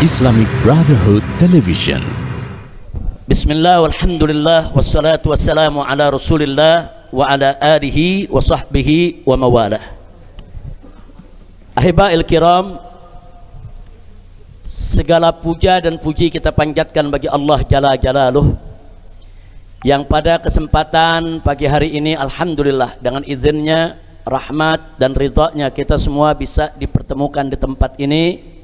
Islamic Brotherhood Television. Bismillah, walhamdulillah, wassalatu wassalamu ala rasulillah wa ala alihi wa sahbihi wa mawalah. Ahiba'il kiram, segala puja dan puji kita panjatkan bagi Allah Jalla Jalaluh, yang pada kesempatan pagi hari ini alhamdulillah dengan izinnya, rahmat dan ridhanya kita semua bisa dipertemukan di tempat ini.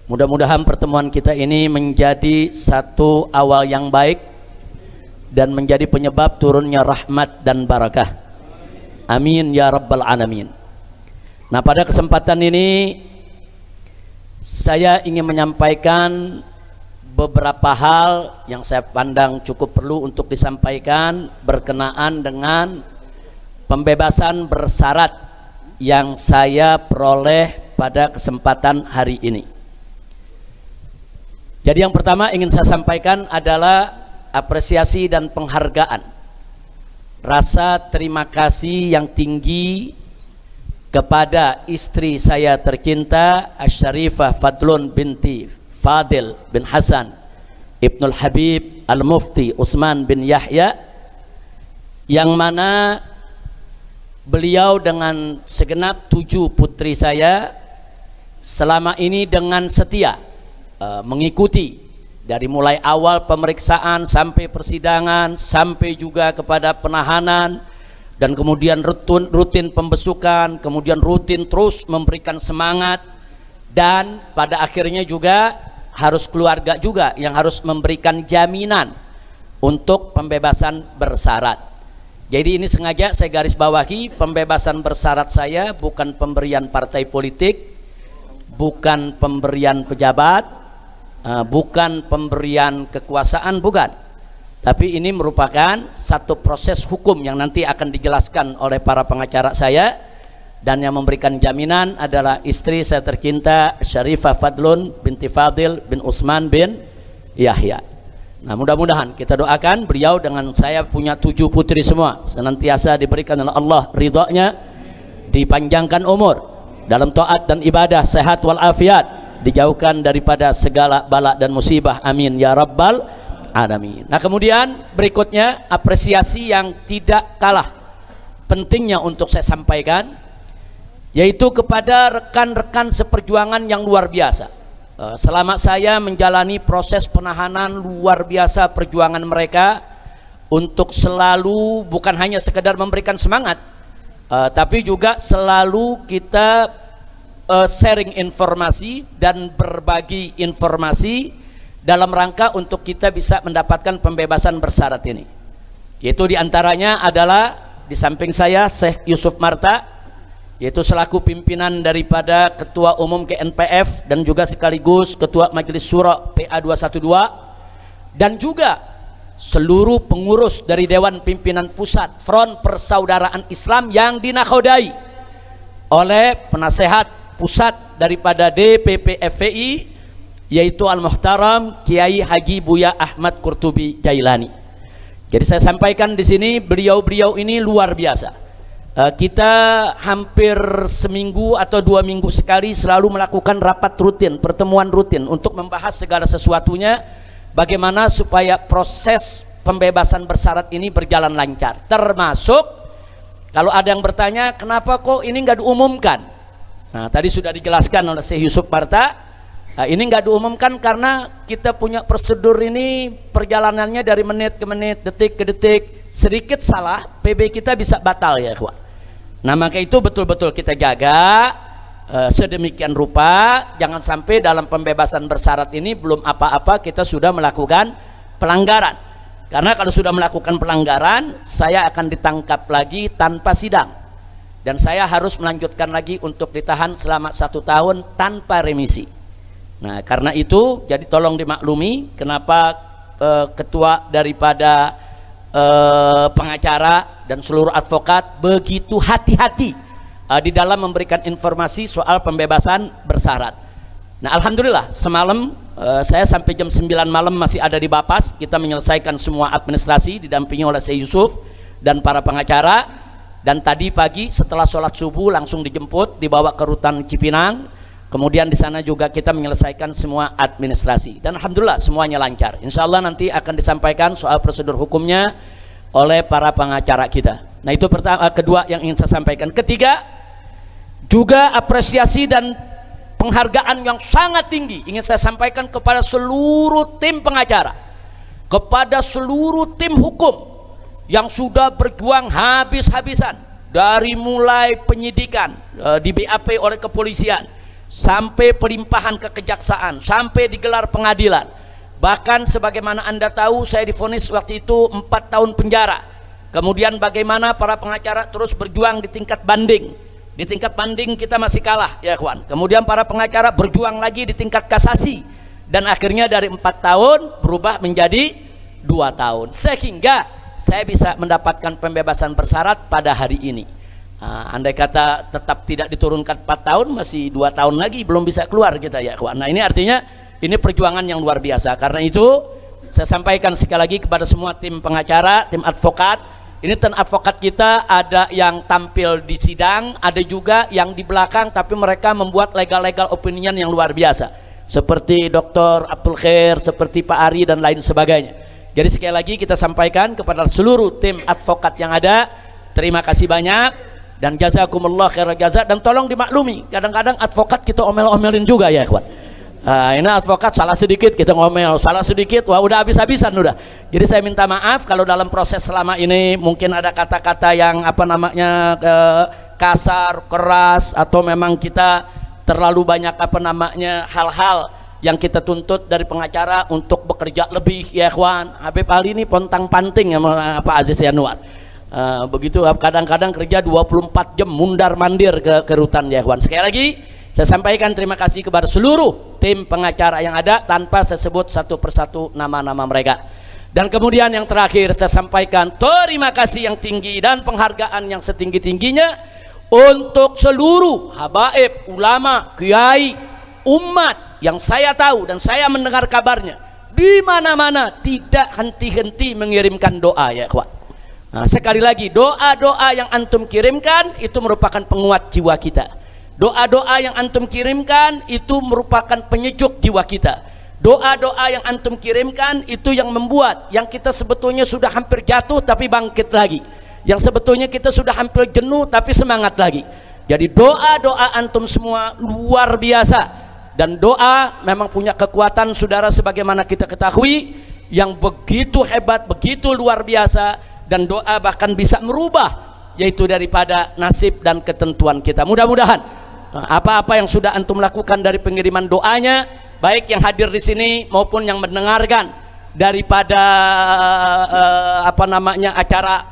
Mudah-mudahan pertemuan kita ini menjadi satu awal yang baik dan menjadi penyebab turunnya rahmat dan barakah. Amin ya rabbal alamin. Nah, pada kesempatan ini saya ingin menyampaikan beberapa hal yang saya pandang cukup perlu untuk disampaikan berkenaan dengan pembebasan bersyarat yang saya peroleh pada kesempatan hari ini. Jadi yang pertama ingin saya sampaikan adalah apresiasi dan penghargaan, rasa terima kasih yang tinggi kepada istri saya tercinta Asy-Syarifah Fadlun binti Fadil bin Hasan Ibnul Habib Al-Mufti Utsman bin Yahya, yang mana beliau dengan segenap 7 putri saya selama ini dengan setia mengikuti dari mulai awal pemeriksaan sampai persidangan, sampai juga kepada penahanan, dan kemudian rutin pembesukan, kemudian rutin terus memberikan semangat, dan pada akhirnya juga harus keluarga juga yang harus memberikan jaminan untuk pembebasan bersyarat. Jadi ini sengaja saya garis bawahi, pembebasan bersyarat saya bukan pemberian partai politik, bukan pemberian pejabat, bukan pemberian kekuasaan, bukan, tapi ini merupakan satu proses hukum yang nanti akan dijelaskan oleh para pengacara saya, dan yang memberikan jaminan adalah istri saya tercinta Syarifah Fadlun binti Fadil bin Utsman bin Yahya. Nah, mudah-mudahan kita doakan beliau dengan saya punya 7 putri semua senantiasa diberikan oleh Allah ridhonya, dipanjangkan umur dalam taat dan ibadah, sehat walafiat, dijauhkan daripada segala bala dan musibah, amin ya rabbal alamin. Nah, kemudian berikutnya apresiasi yang tidak kalah pentingnya untuk saya sampaikan, yaitu kepada rekan-rekan seperjuangan yang luar biasa. Selama saya menjalani proses penahanan, luar biasa perjuangan mereka untuk selalu bukan hanya sekedar memberikan semangat, tapi juga selalu kita sharing informasi dan berbagi informasi dalam rangka untuk kita bisa mendapatkan pembebasan bersyarat ini. Yaitu diantaranya adalah di samping saya Syekh Yusuf Marta, yaitu selaku pimpinan daripada Ketua Umum KNPF dan juga sekaligus Ketua Majelis Syuro PA 212, dan juga seluruh pengurus dari Dewan Pimpinan Pusat Front Persaudaraan Islam yang dinakodai oleh penasehat pusat daripada DPP FPI, yaitu Al-Muhtaram Kiai Haji Buya Ahmad Qurtubi Jailani. Jadi saya sampaikan di sini, beliau-beliau ini luar biasa. Kita hampir seminggu atau 2 minggu sekali selalu melakukan rapat rutin, pertemuan rutin untuk membahas segala sesuatunya, bagaimana supaya proses pembebasan bersyarat ini berjalan lancar. Termasuk kalau ada yang bertanya, kenapa kok ini nggak diumumkan? Nah, tadi sudah dijelaskan oleh Syekh Yusuf Marta. Nah, ini nggak diumumkan karena kita punya prosedur ini perjalanannya dari menit ke menit, detik ke detik. Sedikit salah, PB kita bisa batal ya, ikhwan. Nah, maka itu betul-betul kita jaga sedemikian rupa, jangan sampai dalam pembebasan bersyarat ini belum apa-apa kita sudah melakukan pelanggaran. Karena kalau sudah melakukan pelanggaran, saya akan ditangkap lagi tanpa sidang, dan saya harus melanjutkan lagi untuk ditahan selama 1 tahun tanpa remisi. Nah, karena itu jadi tolong dimaklumi kenapa ketua daripada pengacara dan seluruh advokat begitu hati-hati di dalam memberikan informasi soal pembebasan bersyarat. Nah, alhamdulillah semalam saya sampai jam 9 malam masih ada di Bapas, kita menyelesaikan semua administrasi didampingi oleh Syekh Yusuf dan para pengacara. Dan tadi pagi setelah sholat subuh langsung dijemput, dibawa ke rutan Cipinang, Kemudian di sana juga kita menyelesaikan semua administrasi dan alhamdulillah semuanya lancar. Insya Allah nanti akan disampaikan soal prosedur hukumnya oleh para pengacara kita. Nah itu pertama, kedua yang ingin saya sampaikan. Ketiga, juga apresiasi dan penghargaan yang sangat tinggi ingin saya sampaikan kepada seluruh tim pengacara, kepada seluruh tim hukum yang sudah berjuang habis-habisan dari mulai penyidikan di BAP oleh kepolisian sampai pelimpahan ke kejaksaan, sampai digelar pengadilan. Bahkan sebagaimana Anda tahu, saya divonis waktu itu 4 tahun penjara. Kemudian bagaimana para pengacara terus berjuang di tingkat banding. Di tingkat banding kita masih kalah ya kawan. Kemudian para pengacara berjuang lagi di tingkat kasasi, dan akhirnya dari 4 tahun berubah menjadi 2 tahun, sehingga saya bisa mendapatkan pembebasan bersyarat pada hari ini. Andai kata tetap tidak diturunkan 4 tahun, masih 2 tahun lagi belum bisa keluar kita ya kawan. Nah ini artinya ini perjuangan yang luar biasa. Karena itu saya sampaikan sekali lagi kepada semua tim pengacara, tim advokat. Ini tim advokat kita ada yang tampil di sidang, ada juga yang di belakang, tapi mereka membuat legal opinion yang luar biasa, seperti Dr. Abdul Khair, seperti Pak Ari dan lain sebagainya. Jadi sekali lagi kita sampaikan kepada seluruh tim advokat yang ada, terima kasih banyak dan jazakumullah khairal jaza. Dan tolong dimaklumi, kadang-kadang advokat kita omel-omelin juga ya kawan. Ini advokat salah sedikit kita ngomel, salah sedikit wah udah habis-habisan udah. Jadi saya minta maaf kalau dalam proses selama ini mungkin ada kata-kata yang kasar, keras, atau memang kita terlalu banyak hal-hal yang kita tuntut dari pengacara untuk bekerja lebih ya kawan. Habib Ali ini pontang-panting sama Pak Aziz Yanuar. Begitu kadang-kadang kerja 24 jam mundar-mandir ke rutan ya kawan. Sekali lagi saya sampaikan terima kasih kepada seluruh tim pengacara yang ada tanpa saya sebut satu persatu nama-nama mereka. Dan kemudian yang terakhir saya sampaikan terima kasih yang tinggi dan penghargaan yang setinggi-tingginya untuk seluruh habaib, ulama, kiai, umat yang saya tahu dan saya mendengar kabarnya di mana-mana tidak henti-henti mengirimkan doa ya kawan. Nah, sekali lagi doa-doa yang antum kirimkan itu merupakan penguat jiwa kita. Doa-doa yang antum kirimkan itu merupakan penyejuk jiwa kita. Doa-doa yang antum kirimkan itu yang membuat yang kita sebetulnya sudah hampir jatuh tapi bangkit lagi. Yang sebetulnya kita sudah hampir jenuh tapi semangat lagi. Jadi doa-doa antum semua luar biasa. Dan doa memang punya kekuatan saudara sebagaimana kita ketahui yang begitu hebat, begitu luar biasa. Dan doa bahkan bisa merubah yaitu daripada nasib dan ketentuan kita. Mudah-mudahan apa-apa yang sudah antum lakukan dari pengiriman doanya, baik yang hadir di sini maupun yang mendengarkan daripada acara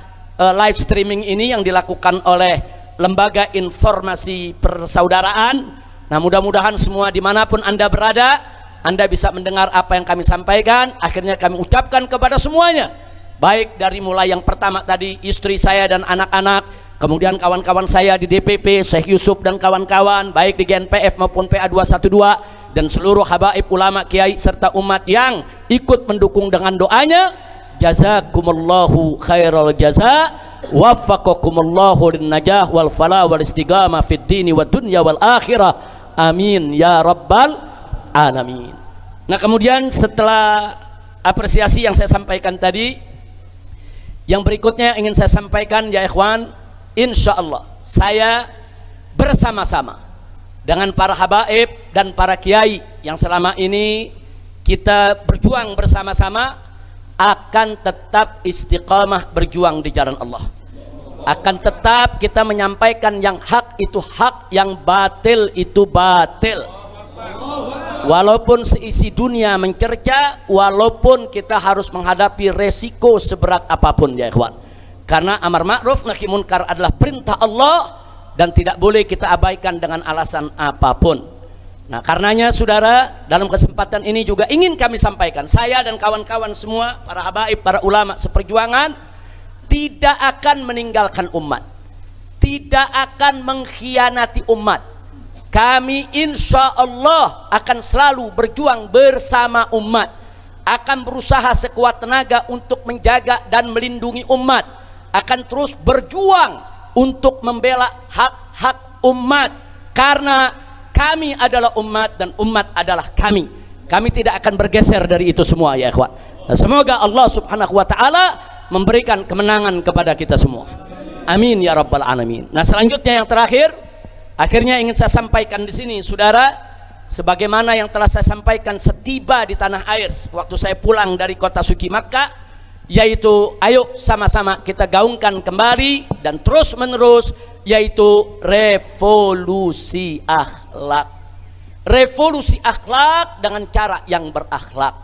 live streaming ini yang dilakukan oleh Lembaga Informasi Persaudaraan. Nah mudah-mudahan semua dimanapun Anda berada, Anda bisa mendengar apa yang kami sampaikan. Akhirnya kami ucapkan kepada semuanya, baik dari mulai yang pertama tadi istri saya dan anak-anak, kemudian kawan-kawan saya di DPP, Syekh Yusuf dan kawan-kawan, baik di GNPF maupun PA212, dan seluruh habaib, ulama, kiai serta umat yang ikut mendukung dengan doanya. Jazakumullahu khairal jaza, waffaqakumullahu lin najah wal falah wal istiqamah fid dini wad dunya wal akhirah, amin ya rabbal alamin. Nah kemudian setelah apresiasi yang saya sampaikan tadi, yang berikutnya ingin saya sampaikan ya ikhwan, insya Allah saya bersama-sama dengan para habaib dan para kiai yang selama ini kita berjuang bersama-sama akan tetap istiqamah berjuang di jalan Allah. Akan tetap kita menyampaikan yang hak itu hak, yang batil itu batil. Walaupun seisi dunia mencerca, walaupun kita harus menghadapi resiko seberat apapun ya ikhwan. Karena amar ma'ruf nahi munkar adalah perintah Allah dan tidak boleh kita abaikan dengan alasan apapun. Nah karenanya saudara, dalam kesempatan ini juga ingin kami sampaikan, saya dan kawan-kawan semua, para habaib, para ulama seperjuangan, tidak akan meninggalkan umat, tidak akan mengkhianati umat. Kami insya Allah akan selalu berjuang bersama umat, akan berusaha sekuat tenaga untuk menjaga dan melindungi umat, akan terus berjuang untuk membela hak-hak umat. Karena kami adalah umat dan umat adalah kami. Kami tidak akan bergeser dari itu semua ya ikhwan. Nah, semoga Allah Subhanahu wa taala memberikan kemenangan kepada kita semua. Amin ya rabbal alamin. Nah, selanjutnya yang terakhir, akhirnya ingin saya sampaikan di sini, saudara, sebagaimana yang telah saya sampaikan setiba di tanah air waktu saya pulang dari kota suci Makkah, yaitu ayo sama-sama kita gaungkan kembali dan terus menerus, yaitu revolusi akhlak. Revolusi akhlak dengan cara yang berakhlak.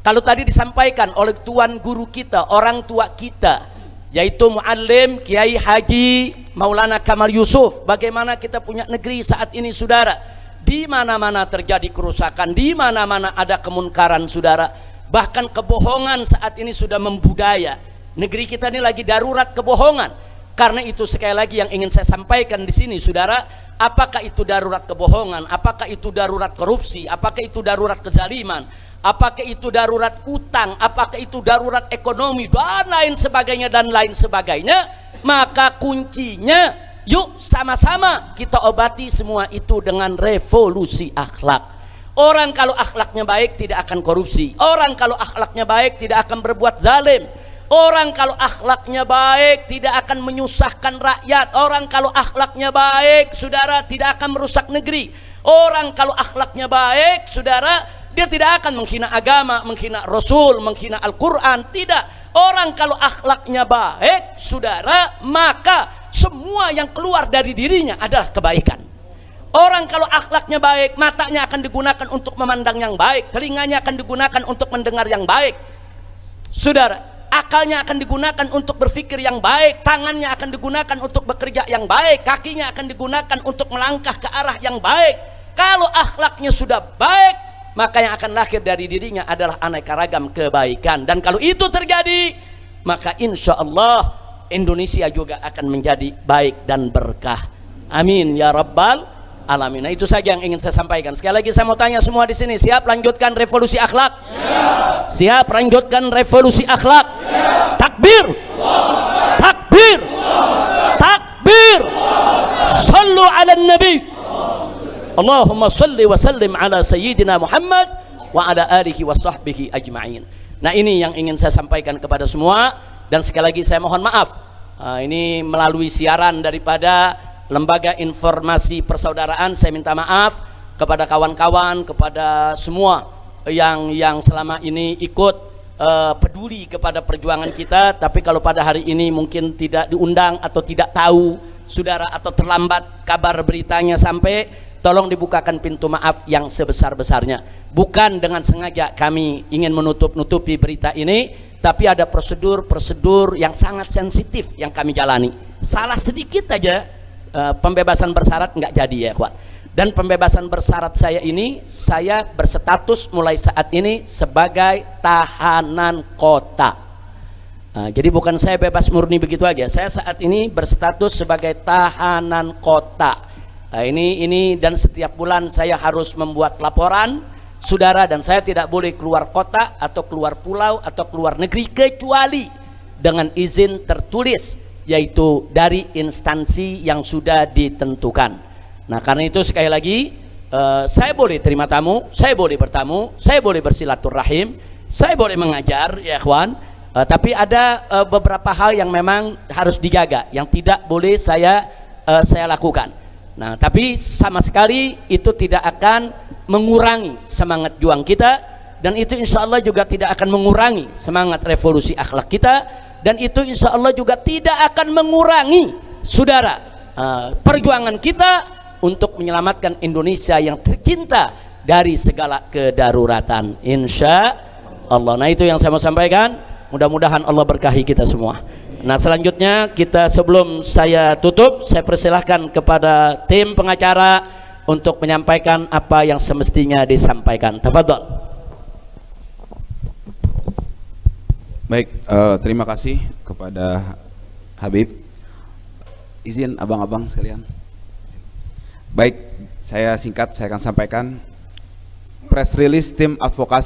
Kalau tadi disampaikan oleh tuan guru kita, orang tua kita, yaitu Muallim Kiai Haji Maulana Kamal Yusuf, bagaimana kita punya negeri saat ini saudara, di mana-mana terjadi kerusakan, di mana-mana ada kemunkaran saudara, bahkan kebohongan saat ini sudah membudaya. Negeri kita ini lagi darurat kebohongan. Karena itu sekali lagi yang ingin saya sampaikan di sini saudara, apakah itu darurat kebohongan, apakah itu darurat korupsi, apakah itu darurat kezaliman, apakah itu darurat utang, apakah itu darurat ekonomi dan lain sebagainya, maka kuncinya yuk sama-sama kita obati semua itu dengan revolusi akhlak. Orang kalau akhlaknya baik tidak akan korupsi, orang kalau akhlaknya baik tidak akan berbuat zalim, orang kalau akhlaknya baik tidak akan menyusahkan rakyat, orang kalau akhlaknya baik saudara tidak akan merusak negeri, orang kalau akhlaknya baik saudara dia tidak akan menghina agama, menghina Rasul, menghina Al-Quran, tidak. Orang kalau akhlaknya baik saudara, maka semua yang keluar dari dirinya adalah kebaikan. Orang kalau akhlaknya baik, matanya akan digunakan untuk memandang yang baik, telinganya akan digunakan untuk mendengar yang baik saudara, akalnya akan digunakan untuk berpikir yang baik, tangannya akan digunakan untuk bekerja yang baik, kakinya akan digunakan untuk melangkah ke arah yang baik. Kalau akhlaknya sudah baik, maka yang akan lahir dari dirinya adalah aneka ragam kebaikan. Dan kalau itu terjadi, maka insya Allah Indonesia juga akan menjadi baik dan berkah. Amin ya rabbal alamin. Nah, itu saja yang ingin saya sampaikan. Sekali lagi saya mau tanya semua di sini, siap lanjutkan revolusi akhlak? Siap lanjutkan revolusi akhlak? Takbir, takbir, takbir. Sallu ala nabi. Allahumma salli wa sallim ala sayyidina Muhammad wa ala alihi wa sahbihi ajma'in. Nah, ini yang ingin saya sampaikan kepada semua. Dan sekali lagi saya mohon maaf, ini melalui siaran daripada Lembaga Informasi Persaudaraan, saya minta maaf kepada kawan-kawan, kepada semua yang selama ini ikut peduli kepada perjuangan kita, tapi kalau pada hari ini mungkin tidak diundang atau tidak tahu saudara, atau terlambat kabar beritanya sampai, tolong dibukakan pintu maaf yang sebesar-besarnya. Bukan dengan sengaja kami ingin menutup-nutupi berita ini, tapi ada prosedur-prosedur yang sangat sensitif yang kami jalani. Salah sedikit aja pembebasan bersyarat nggak jadi ya kawan. Dan pembebasan bersyarat saya ini, saya berstatus mulai saat ini sebagai tahanan kota. Jadi bukan saya bebas murni begitu aja. Saya saat ini berstatus sebagai tahanan kota. Ini dan setiap bulan saya harus membuat laporan saudara, dan saya tidak boleh keluar kota atau keluar pulau atau keluar negeri kecuali dengan izin tertulis, yaitu dari instansi yang sudah ditentukan. Nah, karena itu sekali lagi saya boleh terima tamu, saya boleh bertamu, saya boleh bersilaturahim, saya boleh mengajar ya ikhwan, tapi ada beberapa hal yang memang harus dijaga, yang tidak boleh saya lakukan. Nah, tapi sama sekali itu tidak akan mengurangi semangat juang kita, dan itu insya Allah juga tidak akan mengurangi semangat revolusi akhlak kita, dan itu insya Allah juga tidak akan mengurangi saudara perjuangan kita untuk menyelamatkan Indonesia yang tercinta dari segala kedaruratan insya Allah. Nah, itu yang saya mau sampaikan, mudah-mudahan Allah berkahi kita semua. Nah, selanjutnya kita, sebelum saya tutup, saya persilahkan kepada tim pengacara untuk menyampaikan apa yang semestinya disampaikan. Tafadhol. Baik, terima kasih kepada Habib. Izin abang-abang sekalian. Baik, saya singkat, saya akan sampaikan press release tim advokasi